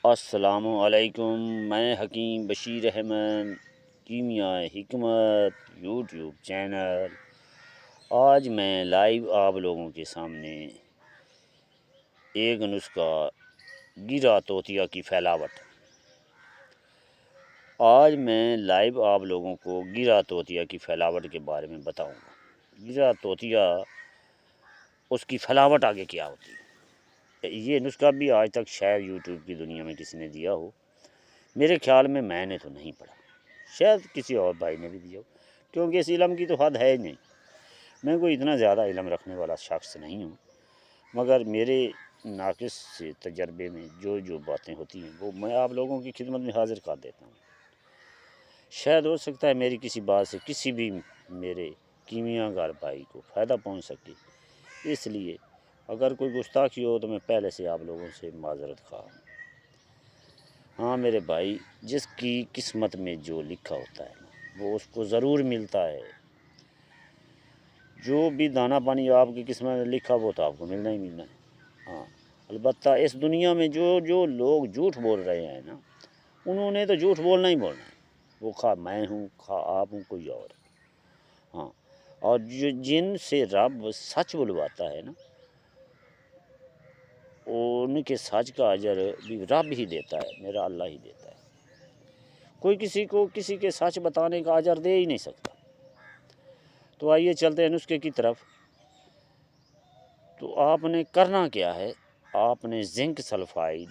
السلام علیکم، میں حکیم بشیر احمد، کیمیائے حکمت یوٹیوب چینل۔ آج میں لائیو آپ لوگوں کے سامنے ایک نسخہ گرا طوطیا کی پھیلاوٹ۔ آج میں لائیو آپ لوگوں کو گرا طوطیا کی پھیلاوٹ کے بارے میں بتاؤں گا۔ گرا طوطیا، اس کی پھیلاوٹ آگے کیا ہوتی ہے۔ یہ نسخہ بھی آج تک شاید یوٹیوب کی دنیا میں کسی نے دیا ہو، میرے خیال میں نے تو نہیں پڑھا، شاید کسی اور بھائی نے بھی دیا ہو، کیونکہ اس علم کی تو حد ہے ہی نہیں۔ میں کوئی اتنا زیادہ علم رکھنے والا شخص نہیں ہوں، مگر میرے ناقص سے تجربے میں جو باتیں ہوتی ہیں وہ میں آپ لوگوں کی خدمت میں حاضر کر دیتا ہوں۔ شاید ہو سکتا ہے میری کسی بات سے کسی بھی میرے کیمیاء گار بھائی کو فائدہ پہنچ سکے، اس لیے اگر کوئی گستاخی ہو تو میں پہلے سے آپ لوگوں سے معذرت خواہ ہوں۔ ہاں میرے بھائی، جس کی قسمت میں جو لکھا ہوتا ہے وہ اس کو ضرور ملتا ہے۔ جو بھی دانہ پانی آپ کی قسمت میں لکھا وہ تو آپ کو ملنا ہی ملنا ہے۔ ہاں البتہ اس دنیا میں جو لوگ جھوٹ بول رہے ہیں نا، انہوں نے تو جھوٹ بولنا ہی بولنا ہے، وہ خواہ میں ہوں خواہ آپ ہوں کوئی اور۔ ہاں، اور جن سے رب سچ بلواتا ہے نا، ان کے سچ کا اجر بھی رب ہی دیتا ہے، میرا اللہ ہی دیتا ہے۔ کوئی کسی کو کسی کے سچ بتانے کا اجر دے ہی نہیں سکتا۔ تو آئیے چلتے ہیں نسخے کی طرف۔ تو آپ نے کرنا کیا ہے، آپ نے زنک سلفائڈ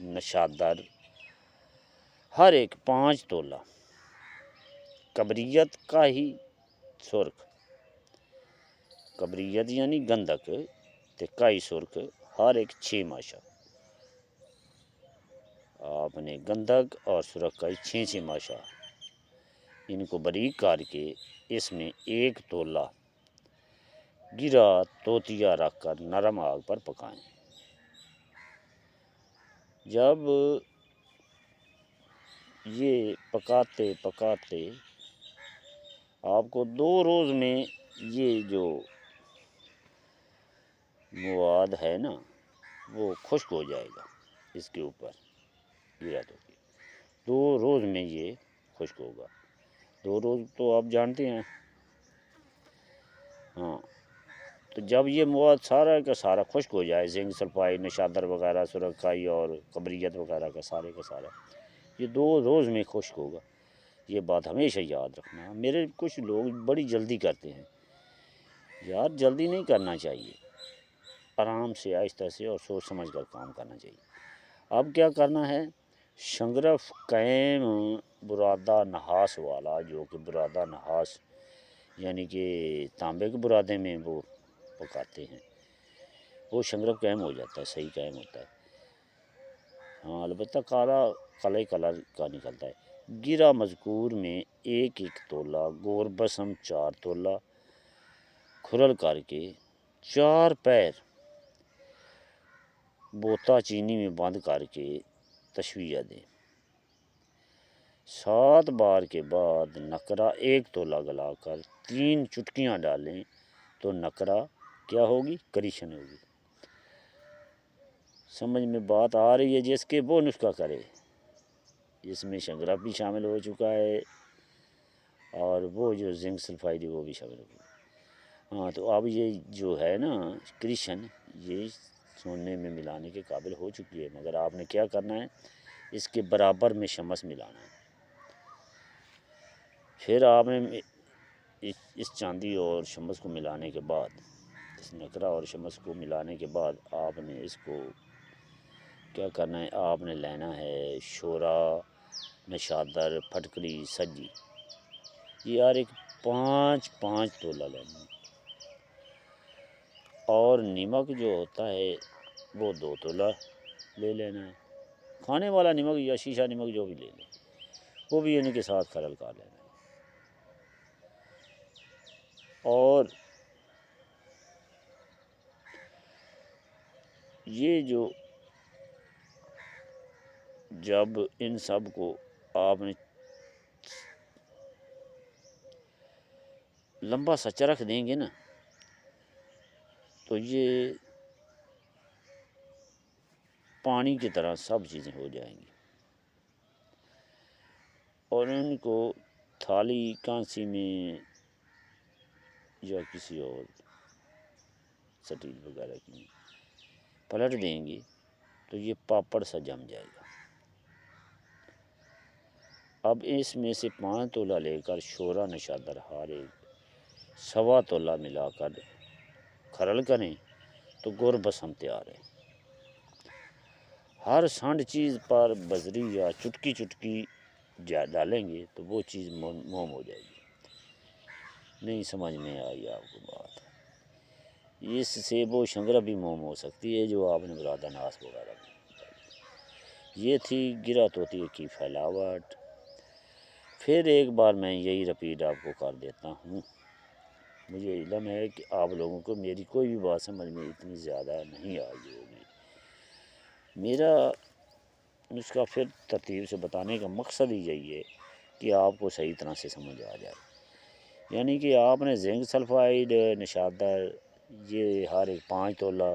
نشادر ہر ایک 5 تولہ، کبریت کا ہی سرخ، کبریت یعنی گندک تے کائی سرخ ہر ایک 6 ماشا، آپ نے گندک اور سرخ کا 6 ماشا، ان کو باریک کر کے اس میں 1 تولہ گرا طوطیا رکھ کر نرم آگ پر پکائیں۔ جب یہ پکاتے پکاتے آپ کو 2 روز میں یہ جو مواد ہے نا وہ خشک ہو جائے گا، اس کے اوپر گرا طوطیا 2 روز میں یہ خشک ہوگا۔ 2 روز تو آپ جانتے ہیں۔ ہاں، تو جب یہ مواد سارا کا سارا خشک ہو جائے، زنک سلفائڈ نشادر وغیرہ سرخ کائی اور کبریت وغیرہ کا سارا یہ 2 روز میں خشک ہوگا۔ یہ بات ہمیشہ یاد رکھنا۔ میرے کچھ لوگ بڑی جلدی کرتے ہیں، یار جلدی نہیں کرنا چاہیے، آرام سے آہستہ سے اور سوچ سمجھ کر کام کرنا چاہیے۔ اب کیا کرنا ہے، شنگرف قیم برادہ نحاس والا، جو کہ برادہ نحاس یعنی کہ تانبے کے برادے میں وہ پکاتے ہیں، وہ شنگرف قیم ہو جاتا ہے، صحیح قیم ہوتا ہے۔ ہاں البتہ قلعے کلر کا نکلتا ہے۔ گرا مذکور میں 1 تولہ گور بسم 4 تولہ کھرل کر کے 4 پیر بوتا چینی میں بند کر کے تشویہ دیں۔ 7 بار کے بعد نکرہ 1 تولہ گلا کر 3 چٹکیاں ڈالیں تو نکرہ کیا ہوگی، کریشن ہوگی۔ سمجھ میں بات آ رہی ہے؟ جس کے وہ نسخہ کرے۔ اس میں شنگرف بھی شامل ہو چکا ہے اور وہ جو زنک سلفائڈ وہ بھی شامل ہو چکا ہے۔ ہاں تو اب یہ جو ہے نا کریشن، یہ سونے میں ملانے کے قابل ہو چکی ہے، مگر آپ نے کیا کرنا ہے، اس کے برابر میں شمس ملانا ہے۔ پھر آپ نے اس چاندی اور شمس کو ملانے کے بعد، اس نکرہ اور شمس کو ملانے کے بعد آپ نے اس کو کیا کرنا ہے، آپ نے لینا ہے شورا، نشادر، پھٹکری، سجی، یہ ہر ایک 5 تولہ لینا ہے۔ اور نمک جو ہوتا ہے وہ 2 تولہ لے لینا ہے، کھانے والا نمک یا شیشہ نمک جو بھی لے لیں، وہ بھی ان کے ساتھ کھرل کر لینا ہے۔ اور یہ جو جب ان سب کو آپ نے لمبا سا چرخ دیں گے نا، تو یہ پانی کی طرح سب چیزیں ہو جائیں گی، اور ان کو تھالی کانسی میں یا کسی اور سٹیل وغیرہ کی پلٹ دیں گے تو یہ پاپڑ سا جم جائے گا۔ اب اس میں سے 5 تولہ لے کر شورا نشادر ہار ایک 1.25 تولہ ملا کر کھرل کریں تو گر بسم تیار ہے۔ ہر سانڈ چیز پر بزری یا چٹکی چٹکی ڈالیں گے تو وہ چیز موم ہو جائے گی۔ نہیں سمجھ میں آئی آپ کو بات؟ اس سے وہ شنگرہ بھی موم ہو سکتی ہے جو آپ نے برادہ ناس وغیرہ بھی۔ یہ تھی گرا طوطی کی پھیلاوٹ۔ پھر ایک بار میں یہی رپیٹ آپ کو کر دیتا ہوں۔ مجھے علم ہے کہ آپ لوگوں کو میری کوئی بھی بات سمجھ میں اتنی زیادہ نہیں آئی ہوگی۔ میرا نسخہ پھر ترتیب سے بتانے کا مقصد ہی یہی ہے کہ آپ کو صحیح طرح سے سمجھ آ جائے، یعنی کہ آپ نے زنک سلفائڈ نشادر یہ ہر ایک 5 تولہ،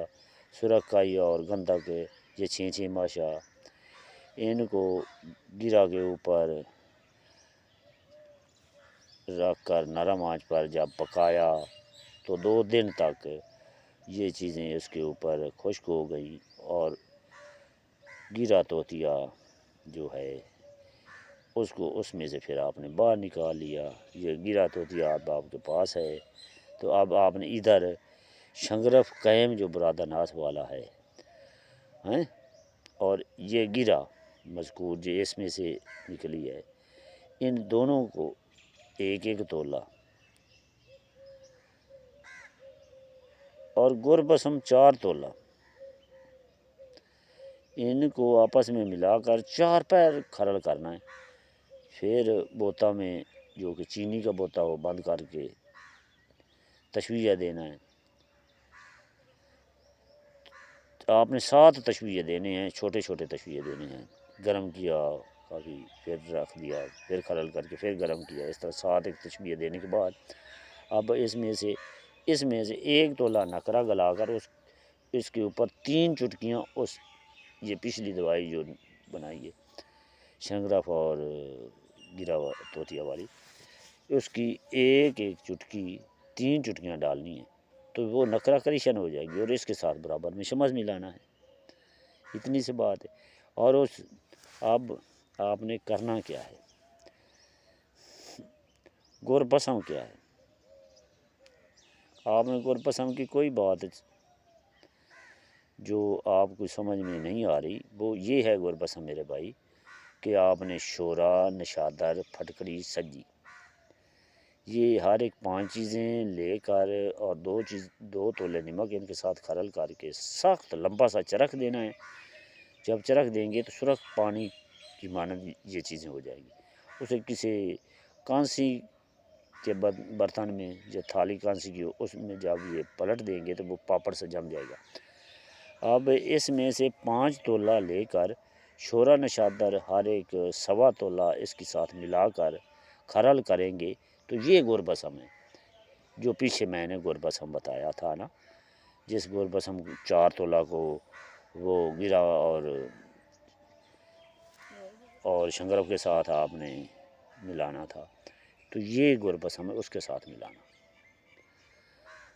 سرخ اور گندھک یہ 6 ماشا، ان کو گرا کے اوپر رکھ کر نرم آنچ پر جب پکایا تو 2 دن تک یہ چیزیں اس کے اوپر خشک ہو گئیں، اور گرا طوطیا جو ہے اس کو اس میں سے پھر آپ نے باہر نکال لیا۔ یہ گرا طوطیا اب آپ کے پاس ہے، تو اب آپ نے ادھر شنگرف قیم جو برادہ ناس والا ہے اور یہ گرا مذکور جو اس میں سے نکلی ہے، ان دونوں کو 1 تولہ اور گر بسم 4 تولہ، ان کو آپس میں ملا کر 4 پیر کھرل کرنا ہے۔ پھر بوتا میں جو کہ چینی کا بوتا ہو بند کر کے تشویہ دینا ہے۔ آپ نے 7 تشویہ دینے ہیں، چھوٹے چھوٹے تشویہ دینے ہیں۔ گرم کیا کافی، پھر رکھ دیا، پھر کھرل کر کے پھر گرم کیا، اس طرح 7 تشویہ دینے کے بعد اب اس میں سے 1 تولہ نکرہ گلا کر اس کے اوپر 3 چٹکیاں اس یہ پچھلی دوائی جو بنائی ہے شنگرف اور گرا طوطیا والی، اس کی 1 چٹکی 3 چٹکیاں ڈالنی ہیں تو وہ نکرہ کریشن ہو جائے گی، اور اس کے ساتھ برابر میں شمز ملانا ہے۔ اتنی سی بات ہے۔ اور اب آپ نے کرنا کیا ہے، گر بسم کیا ہے؟ آپ نے گر بسم کی کوئی بات جو آپ کو سمجھ میں نہیں آ رہی، وہ یہ ہے گر بسم میرے بھائی کہ آپ نے شورا، نشادر، پھٹکڑی، سجی یہ ہر ایک 5 چیزیں لے کر اور 2 تولے نمک ان کے ساتھ کھرل کر کے سخت لمبا سا چرخ دینا ہے۔ جب چرخ دیں گے تو سرخ پانی کی مانند یہ چیزیں ہو جائیں گی۔ اسے کسی کانسی کے برتن میں جو تھالی کانسی کی ہو اس میں جب یہ پلٹ دیں گے تو وہ پاپڑ سے جم جائے گا۔ اب اس میں سے 5 تولہ لے کر شورا نشادر ہر ایک 1.25 تولہ اس کے ساتھ ملا کر کھرل کریں گے تو یہ گر بسم ہے جو پیچھے میں نے گر بسم بتایا تھا نا، جس گر بسم 4 تولہ کو وہ گرا اور شنگرف کے ساتھ آپ نے ملانا تھا، تو یہ گر بسم ہے اس کے ساتھ ملانا،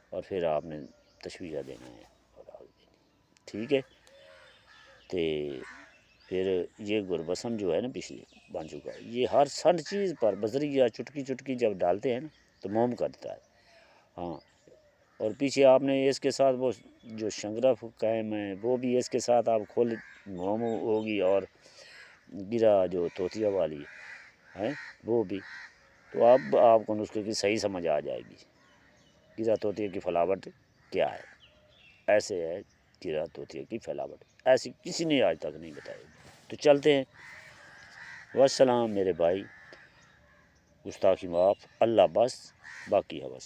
اور پھر آپ نے تشویہ دینا ہے اور آگ دینی، ٹھیک ہے۔ تو پھر یہ گر بسم جو ہے نا پچھلی بن چکا ہے، یہ ہر سنڈ چیز پر بزری یا چٹکی چٹکی جب ڈالتے ہیں نا تو موم کرتا ہے۔ ہاں، اور پیچھے آپ نے اس کے ساتھ وہ جو شنگرف قائم ہے وہ بھی اس کے ساتھ آپ کھول موم ہوگی، اور گرا جو طوطیا والی ہے وہ بھی، تو اب آپ کو نسخے کی صحیح سمجھ آ جائے گی گرا طوطیا کی پھیلاوٹ کیا ہے۔ ایسے ہے گرا طوطیا کی پھیلاوٹ، ایسی کسی نے آج تک نہیں بتائی۔ تو چلتے ہیں، والسلام میرے بھائی، گستاخی معاف، اللہ بس باقی ہے بس۔